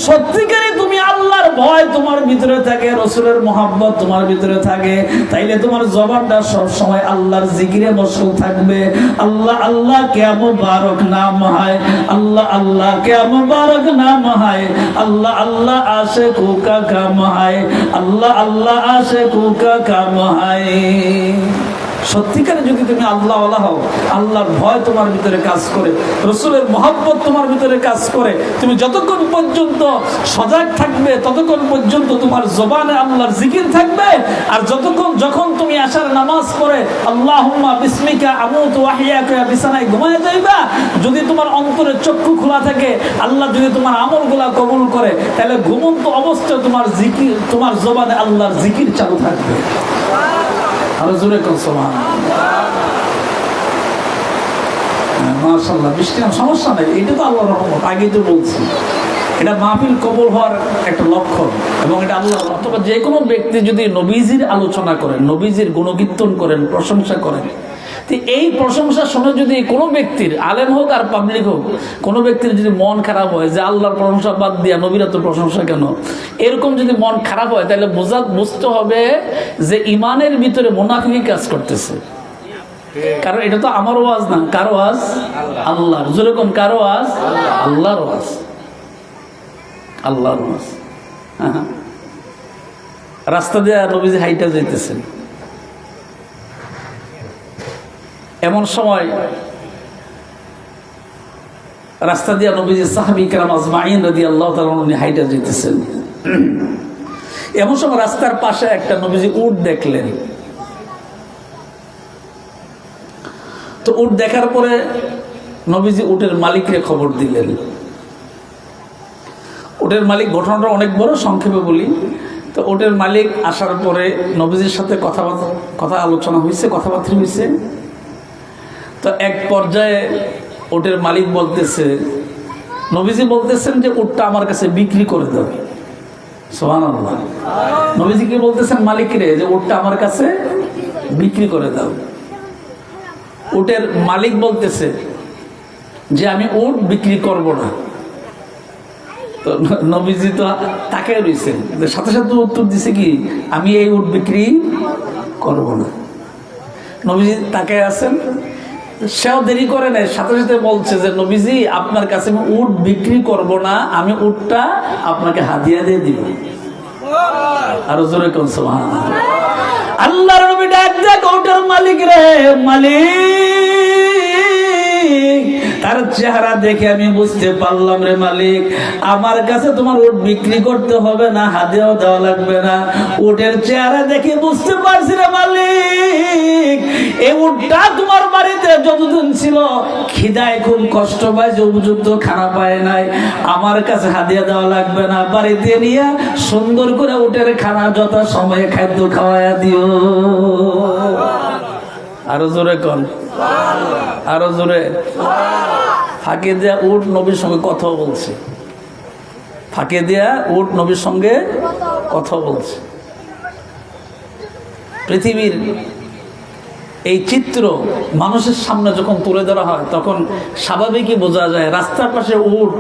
সত্যিকারে তুমি আল্লাহর ভয় তোমার ভিতরে থাকে, রাসূলের মহব্বত তোমার ভিতরে থাকে, তাইলে তোমার জবানটা সব সময় আল্লাহর জিকিরে মশগুল থাকবে। আল্লাহ আল্লাহ क्या मुबारक नाम है, अल्लाह अल्लाह क्या मुबारक नाम है, अल्लाह अल्लाह आशिकों का काम है, अल्लाह अल्लाह आशिकों का काम है। সত্যিকারে যদি তুমি আল্লাহ ওয়ালা হও, আল্লাহর ভয় তোমার ভিতরে কাজ করে, রাসূলের মহব্বত তোমার ভিতরে কাজ করে, তুমি যতক্ষণ পর্যন্ত সজাগ থাকবে ততক্ষণ পর্যন্ত তোমার জবানে আল্লাহর জিকির থাকবে। আর যখন তুমি আশার নামাজ পড়ে আল্লাহুম্মা বিসমিকা আমুতু ওয়া আহইয়াকা বিছানায় ঘুমায় যাইবা, যদি তোমার অন্তরের চক্ষু খোলা থাকে, আল্লাহ যদি তোমার আমলগুলা কবুল করে, তাহলে ঘুমন্ত অবস্থায় তোমার জিকির, তোমার জবানে আল্লাহর জিকির চালু থাকবে। আরো জোরে কোন সুবহানাল্লাহ, মাশাআল্লাহ। বৃষ্টি সমস্যা নাই, এটা তো আল্লাহর রহমত, আগেই তো বলছি। এটা মাহফিল কবুল হওয়ার একটা লক্ষণ, এবং এটা আল্লাহ। অথবা যে কোনো ব্যক্তি যদি নবীজির আলোচনা করেন, নবীজির গুণকীর্তন করেন, প্রশংসা করেন, তো এই প্রশংসা শুনে যদি কোনো ব্যক্তির, আলেম হোক আর পাবলিক হোক, কোনো ব্যক্তির যদি মন খারাপ হয় যে আল্লাহর প্রশংসা বাদ দিয়া নবীরা তো প্রশংসা কেন, এরকম যদি মন খারাপ হয়, তাহলে বুঝতে হবে যে ইমানের ভিতরে মুনাফিকি কাজ করতেছে। কারণ এটা তো আমার ওয়াজ না, কারো ওয়াজ আল্লাহর। যেরকম কারো ওয়াজ আল্লাহর ওয়াজ, আল্লাহর ওয়াজ। রাস্তা দিয়ে নবীজি হাইটা যাইতেছেন, এমন সময় রাস্তা দিয়া নবীজি সাহাবী কেরাম আজমাইন রাদিয়াল্লাহু তাআলা উনি হাইটা যেতেছেন। এমন সময় রাস্তার পাশে একটা নবীজি উট দেখলেন। তো উট দেখার পরে নবীজি উটের মালিককে খবর দিলেন। উটের মালিক, ঘটনাটা অনেক বড়, সংক্ষেপে বলি। তো উটের মালিক আসার পরে নবীজির সাথে কথা আলোচনা হয়েছে, কথাবার্তা হয়েছে। তো এক পর্যায়ে উটের মালিক বলতেছে, নবীজি বলতেছেন যে উটটা আমার কাছে বিক্রি করে দাও। সুবহানাল্লাহ। নবীজি কি বলতেছেন মালিকরে, যে উটটা আমার কাছে বিক্রি করে দাও। উটের মালিক বলতেছে যে আমি উট বিক্রি করব না। তো নবীজি তো তাকে রয়েছেন, সাথে সাথে উত্তর দিছে কি, আমি এই উট বিক্রি করব না। নবীজি তাকে আছেন, সেও দেরি করে নাই, সাথে সাথে বলছে যে নবীজি আপনার কাছে আমি উট বিক্রি করব না, আমি উটটা আপনাকে হাদিয়া দিয়ে দিব। আরো জোরে কোন সুবহানাল্লাহ। আল্লাহর নবী ডাক দেয় উটের মালিক রে, মালিক, তার চেহারা দেখে আমি বুঝতে পারলাম রে মালিক, আমার কাছে তোমার উট বিক্রি করতে হবে না, হাদিয়াও দেওয়া লাগবে না। উটের চেহারা দেখে বুঝতে পারছি রে মালিক, এই উটটা তোমার বাড়িতে যতদিন ছিল খিদায় খুব কষ্ট পাইছে, উপযুক্ত খানা পায় নাই, আমার কাছে হাদিয়া দেওয়া লাগবে না, বাড়িতে নিয়ে সুন্দর করে উটের খানা যথা সময়ে খাদ্য খাওয়াইয়া দিও। আরো জোরে কোন, আরো জোরে। ফাঁকে দেয়া উট নবীর সঙ্গে কথা বলছে, ফাঁকে দেয়া উট নবীর সঙ্গে কথা বলছে। পৃথিবীর এই চিত্র মানুষের সামনে যখন তুলে ধরা হয়, তখন স্বাভাবিকই বোঝা যায় রাস্তার পাশে উট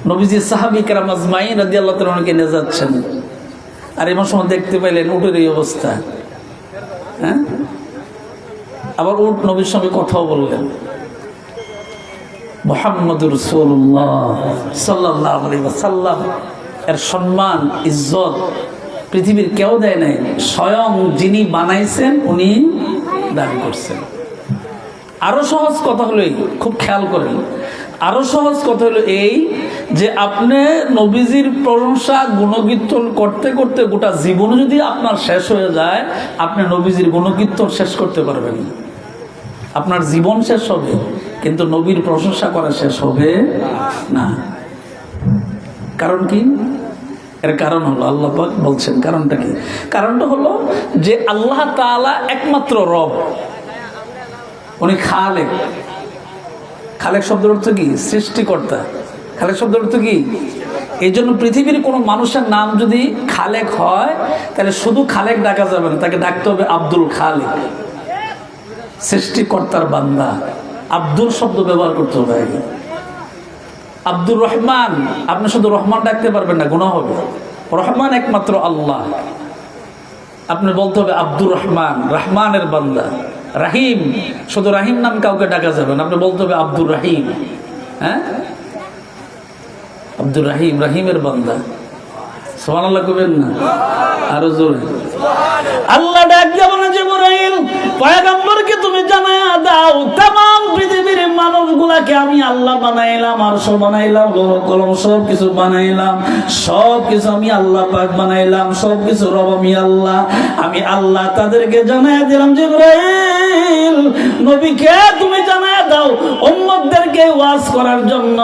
নবীজি সাহাবী কেরাম আজমাইন রাদিয়াল্লাহু তাআলা কে নিয়ে যাচ্ছেন। আর এমন সময় দেখতে পাইলেন উটের এই অবস্থা। হ্যাঁ, আবার উট নবীর সঙ্গে কথাও বললেন। মুহাম্মদুর রাসূলুল্লাহ সাল্লাল্লাহু আলাইহি ওয়াসাল্লাম এর সম্মান ইজ্জত পৃথিবীর কেউ দেয় নাই, স্বয়ং যিনি বানাইছেন উনি দাবি করছেন। আরো সহজ কথা হলো, খুব খেয়াল করেন, আরো সহজ কথা হলো এই যে আপনি নবীজির প্রশংসা গুণকীর্তন করতে করতে গোটা জীবন যদি আপনার শেষ হয়ে যায়, আপনি নবীজির গুণকীর্তন শেষ করতে পারবেন না। আপনার জীবন শেষ হবে কিন্তু নবীর প্রশংসা করা শেষ হবে না। কারণ কি? এর কারণ হলো আল্লাহ পাক বলছেন। কারণটা কি? কারণটা হলো যে আল্লাহ তাআলা একমাত্র রব, উনি খালেক। খালেক শব্দের অর্থ কি? সৃষ্টিকর্তা। খালেক শব্দের অর্থ কি? এই জন্য পৃথিবীর কোনো মানুষের নাম যদি খালেক হয়, তাহলে শুধু খালেক ডাকা যাবে না, তাকে ডাকতে হবে আব্দুল খালেক, সৃষ্টিকর্তার বান্দা। আব্দুল শব্দ ব্যবহার করতে হবে। আব্দুর রহমান, আপনি শুধু রহমান ডাকতে পারবেন না, গুনাহ হবে। রহমান একমাত্র আল্লাহ, আপনি বলতে হবে আব্দুর রহমান, রহমানের বান্দা। রাহিম, শুধু রাহিম নাম কাউকে ডাকা যাবে না, আপনি বলতে হবে আব্দুর রাহিম। হ্যাঁ, আব্দুর রাহিম, রাহিমের বান্দা। সুবহানাল্লাহ কইবেন না? আরো জোরে। আল্লাহ ডাক দিয়ে বলে, জিবরাইল পয়গম্বরকে তুমি জানায়া দাও, तमाम পৃথিবীর মানুষগুলাকে আমি আল্লাহ বানাইলাম, আরশ বানাইলাম, লৌহ কলম সব কিছু বানাইলাম, সব কিছু আমি আল্লাহ পাক বানাইলাম, সব কিছু রব আমি আল্লাহ। আমি আল্লাহ তাদেরকে জানায়া দিলাম, জিবরাইল নবীকে তুমি জানায়া দাও উম্মতদেরকে ওয়াজ করার জন্য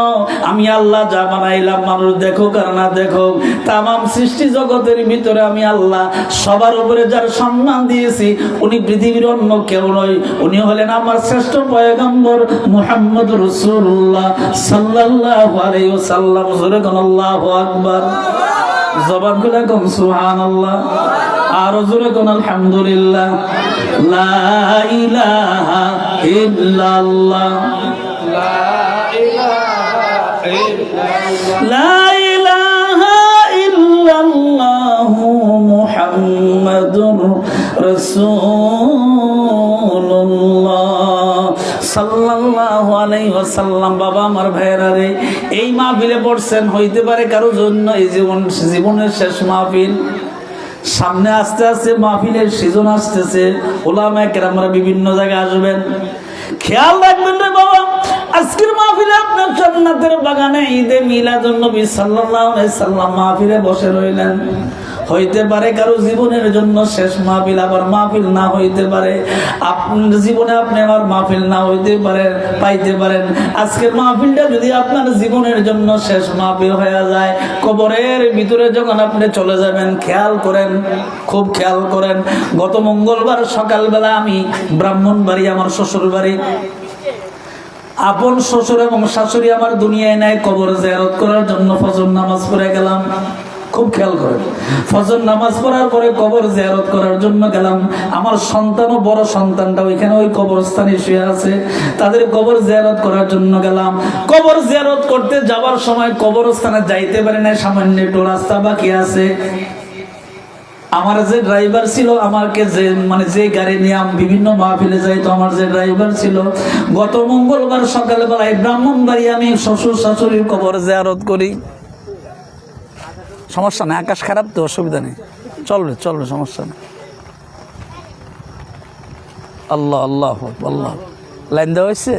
আমি আল্লাহ যা বানাইলাম, মানুষ দেখুক আর না দেখুক, तमाम সৃষ্টি জগতের ভিতরে আমি আল্লাহ সবার উপরে যার সম্মান দিয়েছি উনি পৃথিবীর অন্য কেউ নয়, উনি হলেন আমার শ্রেষ্ঠ পয়গম্বর মুহাম্মদ রাসূলুল্লাহ সাল্লাল্লাহু আলাইহি ওয়াসাল্লাম। জোরে কোন আল্লাহু আকবার, জবান খুলে কোন সুবহানাল্লাহ, আর জোরে কোন আলহামদুলিল্লাহ। লা ইলাহা ইল্লাল্লাহ, লা ইলাহা ইল্লাল্লাহ, লা ইলাহা ইল্লাল্লাহু মুহাম্মাদুর রাসূলুল্লাহ সাল্লাল্লাহু আলাইহি ওয়াসাল্লাম। বাবা আমার ভাইয়েরা রে, এই মাহফিলে পড়ছেন, হইতে পারে কারো জন্য এই জীবনের শেষ মাহফিল। সামনে আস্তে আস্তে মাহফিলের সিজন আসতেছে, ওলামায়ে কেরামরা বিভিন্ন জায়গায় আসবেন। খেয়াল রাখবেন রে বাবা, আজকের মাহফিলে আপনার জান্নাতের বাগানে ঈদে মিলাদুন নবী সাল্লাল্লাহু আলাইহি সাল্লাম মাহফিলে বসে রইলেন। হইতে পারে কারো জীবনের জন্য শেষ মাহফিল, আবার মাহফিল না হইতে পারে, আপনার জীবনে আপনি আবার মাহফিল না হইতে পারে পাইতে পারেন। আজকের মাহফিলটা যদি আপনার জীবনের জন্য শেষ মাহফিল হয়ে যায়, কবরের ভিতরে যখন আপনি চলে যাবেন, খেয়াল করেন, খুব খেয়াল করেন। গত মঙ্গলবার সকালবেলা আমি ব্রাহ্মণবাড়ি, আমার শ্বশুর বাড়ি, আপন শ্বশুর এবং শাশুড়ি আমার দুনিয়ায় নাই, কবর জিয়ারত করার জন্য ফজর নামাজ পড়ে গেলাম। খুব খেয়াল করেন, ফজর নামাজ পড়ার পরে কবর জিয়ারত করার জন্য গেলাম। আমার সন্তান ও বড় সন্তানটা ওইখানে ওই কবরস্থানে শুয়ে আছে, তাদের কবর জিয়ারত করার জন্য গেলাম। কবর জিয়ারত করতে যাওয়ার সময় কবরস্থানে যাইতে পারে না, সামান্য একটু রাস্তা বাকি আছে। আমার যে ড্রাইভার ছিল, আমাকে যে গাড়ি নিয়ে আমি বিভিন্ন মাহফিলে যাইতো, আমার যে ড্রাইভার ছিল, গত মঙ্গলবার সকালবেলায় ব্রাহ্মণবাড়ি আমি শ্বশুর শাশুড়ির কবর জিয়ারত করি। সমস্যা নেই, আকাশ খারাপ তো, অসুবিধা নেই, চলবে চলবে, সমস্যা নেই। আল্লাহ আল্লাহ আল্লাহ, লাইন দেওয়া হয়েছে,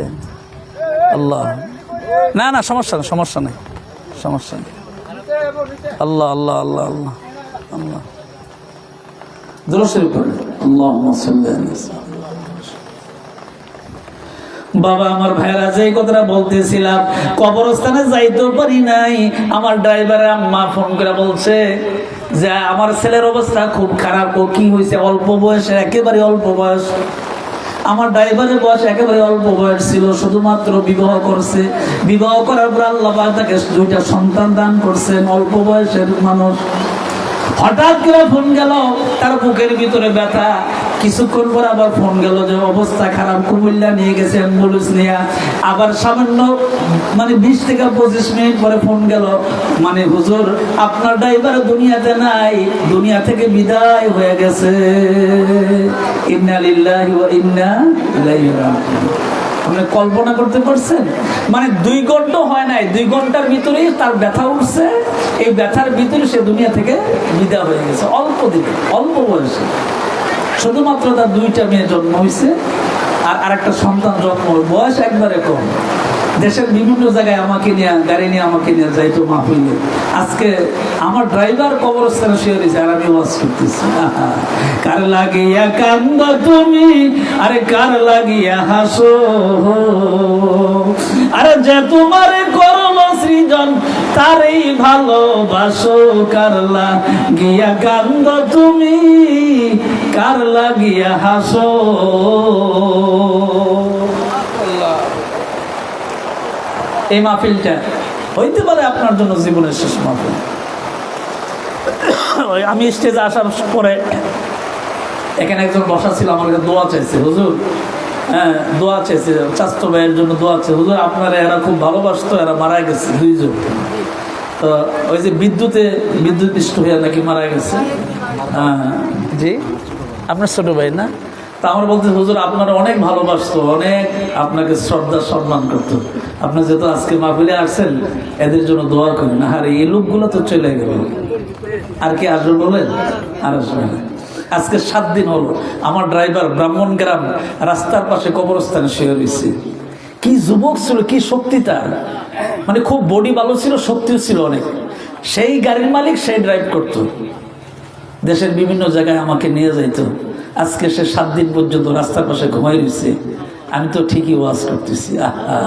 আল্লাহ, না না সমস্যা নেই, সমস্যা নেই, সমস্যা নেই। আল্লাহ আল্লাহ আল্লাহ আল্লাহ আল্লাহ, দুরূদ শরীফ পড়ুন। আল্লাহুম্মা সাল্লি আলা বাবা আমার ভাইরা, যে কথাটা বলতেছিলাম, কবরস্থানে যাইতে পারি নাই। আমার ড্রাইভারের আম্মা ফোন করে বলছে যে আমার ছেলের অবস্থা খুব খারাপ। ও কি হয়েছে? অল্প বয়সে, একেবারে অল্প বয়স। আমার ড্রাইভারের বয়স একেবারে অল্প বয়স ছিল, শুধুমাত্র বিবাহ করছে। বিবাহ করার পর আল্লাহ পাক তাকে 2টা সন্তান দান করছেন, অল্প বয়সের মানুষ। হঠাৎ করে ফোন গেল, তার বুকের ভিতরে ব্যথা। কিছুক্ষণ পর আবার ফোন গেল যে অবস্থা খারাপ, কুমিল্লা নিয়ে গেছে অ্যাম্বুলেন্স নিয়ে। আবার সামান্য 20 থেকে 25 মিনিট পরে ফোন গেল, হুজুর আপনার ড্রাইভার দুনিয়াতে নাই, দুনিয়া থেকে বিদায় হয়ে গেছে। ইন্না লিল্লাহি ওয়া ইন্না ইলাইহি রাজিউন। আপনি কল্পনা করতে পারছেন? 2 ঘন্টা হয় নাই, 2 ঘন্টার ভিতরেই তার ব্যথা উঠছে। এই ব্যথার ভিতরে সে দুনিয়া থেকে বিদায় হয়ে গেছে, অল্প দিনে, অল্প বয়সে। শুধুমাত্র তার 2টা মেয়ে জন্ম হয়েছে, আর আরেকটা সন্তান জন্ম, বয়স একবারে কম। দেশের বিভিন্ন জায়গায় আমাকে নিয়ে, গাড়ি নিয়ে আমাকে নিয়ে যাইতো মাহফিলে। আজকে আমার ড্রাইভার কবরস্থানে শুয়ে রয়েছে, আর আমি ওয়াজ করতেছি। কার লাগিয়া কান্দ তুমি, আরে কার লাগিয়া হাসো, আরে যে তোমারে করল সৃজন তারই ভালোবাসো। কার লাগিয়া কান্দ তুমি, কার লাগিয়া হাসো। এই মাহফিলটা হইতে পারে আপনার জন্য জীবনের শেষ মাহফিল। আমি স্টেজে আসার পরে এখানে একজন বসা ছিল, আমার কাছে দোয়া চাইছে, হুজুর হ্যাঁ দোয়া চেয়েছে, স্বাস্থ্য ভাইয়ের জন্য দোয়া চেয়ে, হুজুর আপনারা এরা খুব ভালোবাসতো, এরা মারা গেছে দুইজন। তো ওই যে বিদ্যুৎ পৃষ্ঠ হয়ে নাকি মারা গেছে। হ্যাঁ জি, আপনার ছোট ভাই না? তা আমার বলতে হুজুর আপনারা অনেক ভালোবাসতো, অনেক আপনাকে শ্রদ্ধা সম্মান করতো। আপনি যেহেতু আজকে মাহফিলে আসছেন, এদের জন্য দোয়া করেন। আর এই লোকগুলো তো চলে গেল, আর কি আসবে বলেন? আর আসবে না। আজকে 7 দিন হলো আমার ড্রাইভার ব্রাহ্মণগ্রাম রাস্তার পাশে কবরস্থানে শুয়ে রয়েছে। কি যুবক ছিল, কি শক্তি তার, মানে খুব বডি ভালো ছিল, শক্তিও ছিল অনেক। সেই গাড়ির মালিক, সেই ড্রাইভ করতো, দেশের বিভিন্ন জায়গায় আমাকে নিয়ে যাইতো। আজকে সে 7 দিন পর্যন্ত রাস্তার পাশে ঘুমাই রয়েছে, আমি তো ঠিকই ওয়াজ করতেছি। আহা,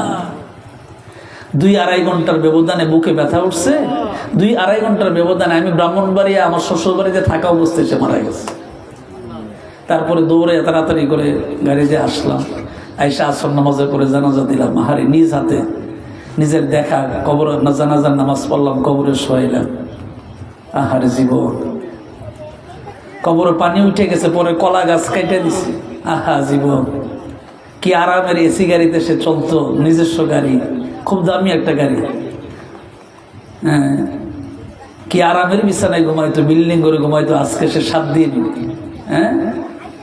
2-2.5 ঘন্টার ব্যবধানে বুকে ব্যথা উঠছে। 2-2.5 ঘন্টার ব্যবধানে আমি ব্রাহ্মণবাড়িয়া আমার শ্বশুর বাড়িতে থাকা অবস্থায় সে মারা গেছে। তারপরে দৌড়ে তাড়াতাড়ি করে গাড়িতে আসলাম, আইসা আসর নামাজের পরে জানাজা দিলাম। আহারে নিজ হাতে নিজের দেখা কবর জানাজার নামাজ পড়লাম, কবরে শোয়াইলাম। আহারে জীবন, কবরে পানি উঠে গেছে, পরে কলা গাছ কেটে দিছে। আহা জীবন, কি আরামের এসি গাড়িতে সে চলতো, নিজস্ব গাড়ি, খুব দামি একটা গাড়ি। হ্যাঁ, কি আরামের বিছানায় ঘুমাইতো, বিল্ডিং করে ঘুমাইতো। আজকে সে 7 দিন, হ্যাঁ,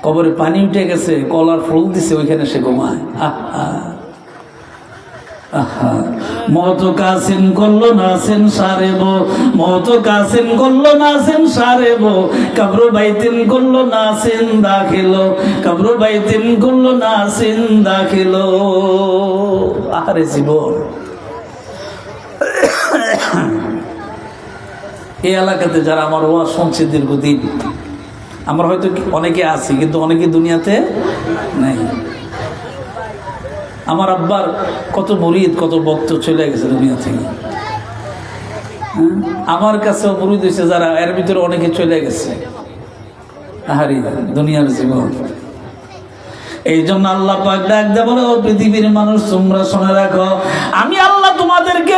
কবরে পানি উঠে গেছে, কলার ফুল দিছে, ওইখানে সে ঘুমায়। আহা আহা, মত কাসিন করলো নাসিন সারেব, মত কাসিন করলো নাসিন সারেব, কবর বাইতিন করলো নাসিন দাখিলো, কবর বাইতিন করলো নাসিন দাখিলো। আরে জীবন, এই এলাকাতে যারা আমার ওয়াজ শুনছে দীর্ঘদিন, আমরা হয়তো অনেকে আছি, কিন্তু অনেকে দুনিয়াতে নেই। আমার আব্বার কত মুরিদ, কত ভক্ত চলে গেছে দুনিয়া থেকে। আমার কাছেও মুরিদ হয়েছে যারা, এর ভিতরে অনেকে চলে গেছে। আহারি দুনিয়ার জীবন। এই জন্য আল্লাহ পাক ডাক দেয়, বলে ও পৃথিবীর মানুষ, তোমরা শুনে রাখো, আমি আল্লাহ তোমাদেরকে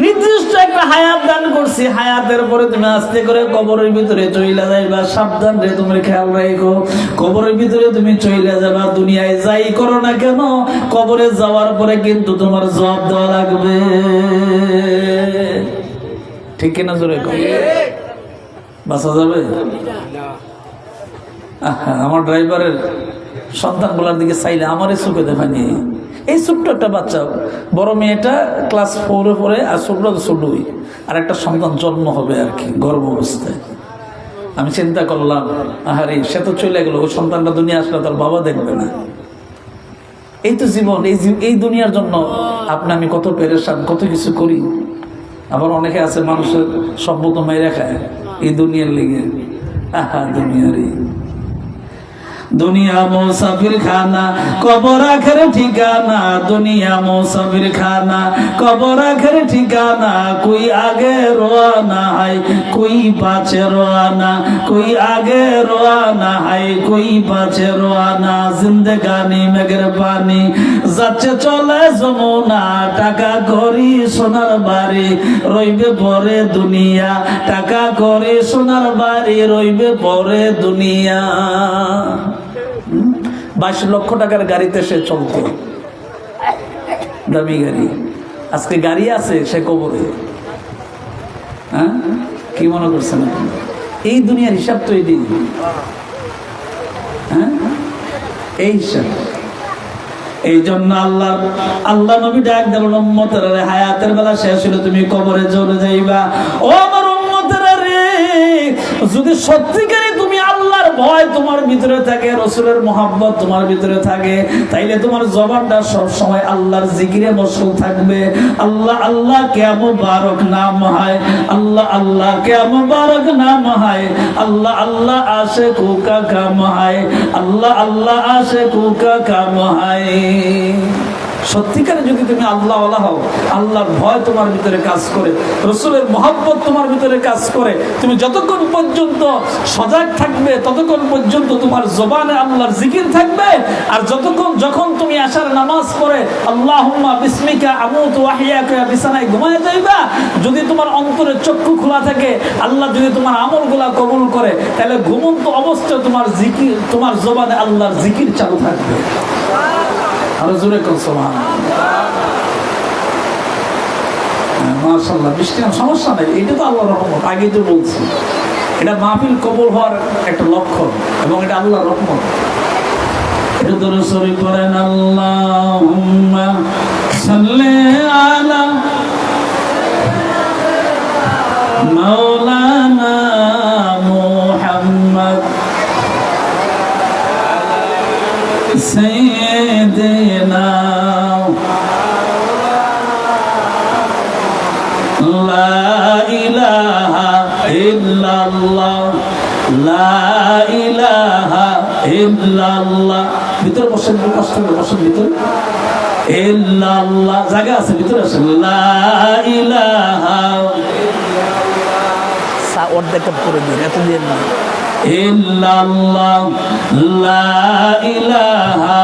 নির্দিষ্ট একটা হায়াত দান করছি। হায়াতের পরে তুমি আস্তে করে কবরের ভিতরে চলে যাইবা। সাবধান রে, তুমি খেয়াল রাখো, কবরের ভিতরে তুমি চলে যাবা। দুনিয়ায় যাই করো না কেন, কবরে যাওয়ার পরে কিন্তু তোমার জবাব দেওয়া লাগবে। ঠিক কিনা জোরে কও? বাঁচা যাবে? আমার ড্রাইভারের সন্তানগুলোর দিকে চাইলে আমারই চোখে দেখানি। এই ছোট্ট একটা বাচ্চা, বড় মেয়েটা ক্লাস 4-এ পড়ে, আর ছোটটা তো ছোটই, আর একটা সন্তান জন্ম হবে আর কি গর্ভ অবস্থায়। আমি চিন্তা করলাম, আহারে সে তো চলে গেল, ওই সন্তানটা দুনিয়া আসলে তার বাবা দেখবে না। এই তো জীবন, এই দুনিয়ার জন্য আমি কত পেরেশান, কত কিছু করি। আবার অনেকে আছে মানুষের সম্পদ মেরে খায় এই দুনিয়ার লেগে। আহা দুনিয়ারই, দুনিয়া মুসাফির খানা, কবর আখের ঠিকানা। দুনিয়া মুসাফির খানা, কবর আখের ঠিকানা। কোই আগে রওনা হয়, কোই পাছে রওনা, কোই আগে রওনা হয়, কোই পাছে রওনা। জিন্দেগানি মেঘের পানি, যাচ্ছে চলে যমুনা। টাকা করি সোনার বাড়ি, রইবে পরে দুনিয়া। টাকা করি সোনার বাড়ি, রইবে পরে দুনিয়া। 22 লক্ষ টাকার গাড়িতে সে চলতো, দামি গাড়ি। আজকে গাড়ি আছে, সে কবরে। হ্যাঁ, কি মনে করছেন? এই দুনিয়ার হিসাব তো এই দিন। হ্যাঁ, এই হিসাব। এই জন্য আল্লাহ নবী ডাক দেবেন, উম্মতের হায়াতের বেলা শেষ হলে তুমি কবরে চলে যাইবা। ও আমার উম্মতের রে, যদি সত্যিকারে তুমি আল্লাহর ভয় তোমার ভিতরে থাকে, রাসূলের মহব্বত তোমার ভিতরে থাকে, তাইলে তোমার জবানটা সব সময় আল্লাহর জিকিরে মশগুল থাকবে। আল্লাহ আল্লাহ কে মুবারক নাম হয়, আল্লাহ আল্লাহ কে মুবারক নাম হয়। আল্লাহ আল্লাহ আশিকু কা কাম হয়, আল্লাহ আল্লাহ আশিকু কা কাম হয়। সত্যিকারে যদি তুমি আল্লাহওয়ালা হও, আল্লাহর ভয় তোমার ভিতরে কাজ করে, রসুলের মহব্বত তোমার ভিতরে কাজ করে, তুমি যতক্ষণ পর্যন্ত সজাগ থাকবে ততক্ষণ পর্যন্ত তোমার জবানে আল্লাহর জিকির থাকবে। আর যখন তুমি আশার নামাজ পড়ে আল্লাহুম্মা বিসমিকা আমুতু ওয়া আহইয়াকা বিছানায় ঘুমায় যাইবা, যদি তোমার অন্তরের চক্ষু খোলা থাকে, আল্লাহ যদি তোমার আমলগুলা কবুল করে, তাহলে ঘুমন্ত অবস্থায় তোমার জিকির, তোমার জবানে আল্লাহর জিকির চালু থাকবে। আরো জোরে কোন সুবহানাল্লাহ। মাশাআল্লাহ, বৃষ্টির সমস্যা নেই, এটা তো আল্লাহর রহমত। আগেই তো বলছি, এটা মাহফিল কবুল হওয়ার একটা লক্ষণ এবং এটা আল্লাহর রহমত। এটা দরুদ শরীফ পড়েন, আল্লাহুম্মা সাল্লি আলা মাওলানা মুহাম্মদ সাইয়্যিদিনা লা ইলাহা ইল্লাল্লাহ লা ইলাহা ইল্লাল্লাহ। ভিতরে বসেন, কষ্ট করে বসেন ভিতরে। ইল্লাল্লাহ জায়গা আছে, ভিতরে আসেন। লা ইলাহা সা অর্ধেকটা করে দিন, এত দিন না। ইল্লাল্লাহ লা ইলাহা,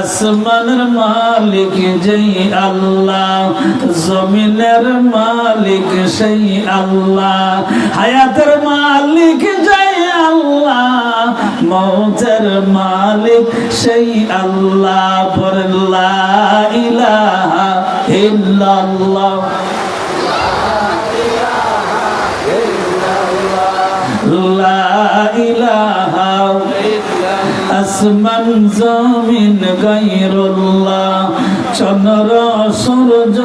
আসমানের মালিক যেই আল্লাহ, জমিনের মালিক সেই আল্লাহ, হায়াতের মালিক যেই আল্লাহ, মৌতের মালিক সেই আল্লাহ। পড়েন লা ইলাহা ইল্লাল্লাহ লা ইলাহা, আসমান জমিন গায়রুল্লাহ, চন্দ্র সূর্য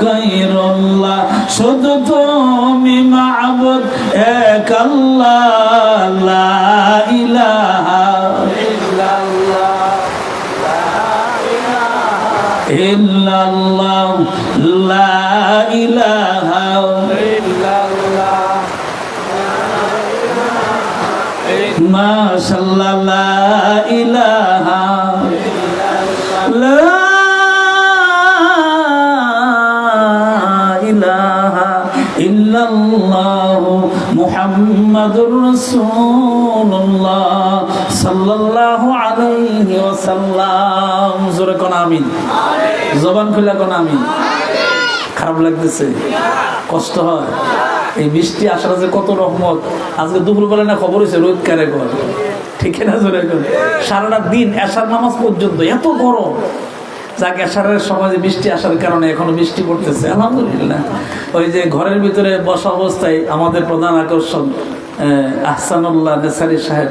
গায়রুল্লাহ, শুধু তুমি মাবুদ এক আল্লাহ। লা ইলাহা ইল্লাল্লাহ লা ইলাহা মাশাআল্লাহ লা ইলাহা লা ইলাহা ইল্লাল্লাহ মুহাম্মাদুর রাসূলুল্লাহ সাল্লাল্লাহু আলাইহি ওয়াসাল্লাম। জোরে কোন আমিন, জবান খুলে কোন আমিন। খারাপ লাগতেছে, কষ্ট হয়। এই বৃষ্টি আসার যে কত রহমত। আজকে দুপুরবেলা না খবর হয়েছে রোদ কারে ঘর, ঠিক না? জোরে সারাটা দিন এশার নামাজ পর্যন্ত এত গরম। যাক, এশারের সময় যে বৃষ্টি আসার কারণে এখনো বৃষ্টি পড়তেছে, আলহামদুলিল্লাহ। ওই যে ঘরের ভিতরে বসা অবস্থায় আমাদের প্রধান আকর্ষণ আহসানুল্লাহ নেসারি সাহেব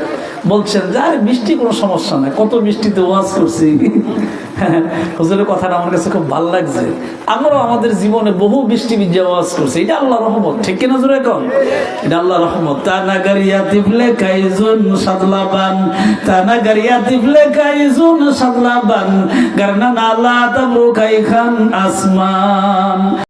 বলছেন যে আরে বৃষ্টি কোনো সমস্যা নাই, কত বৃষ্টিতে ওয়াজ করছি। হুজুরের কথাটা আমার কাছে খুব ভালো লাগছে। আমরাও আমাদের জীবনে বহু বৃষ্টি ভিজে ওয়াজ করছি, এটা আল্লাহর রহমত, ঠিক কিনা জোরে কন? এটা আল্লাহর রহমত। তানাগারিয়া তিফলে কাইজুন সাদলাবান, তানাগারিয়া তিফলে কাইজুন সাদলাবান, গারনা নালা তাবরু কাইখান আসমান।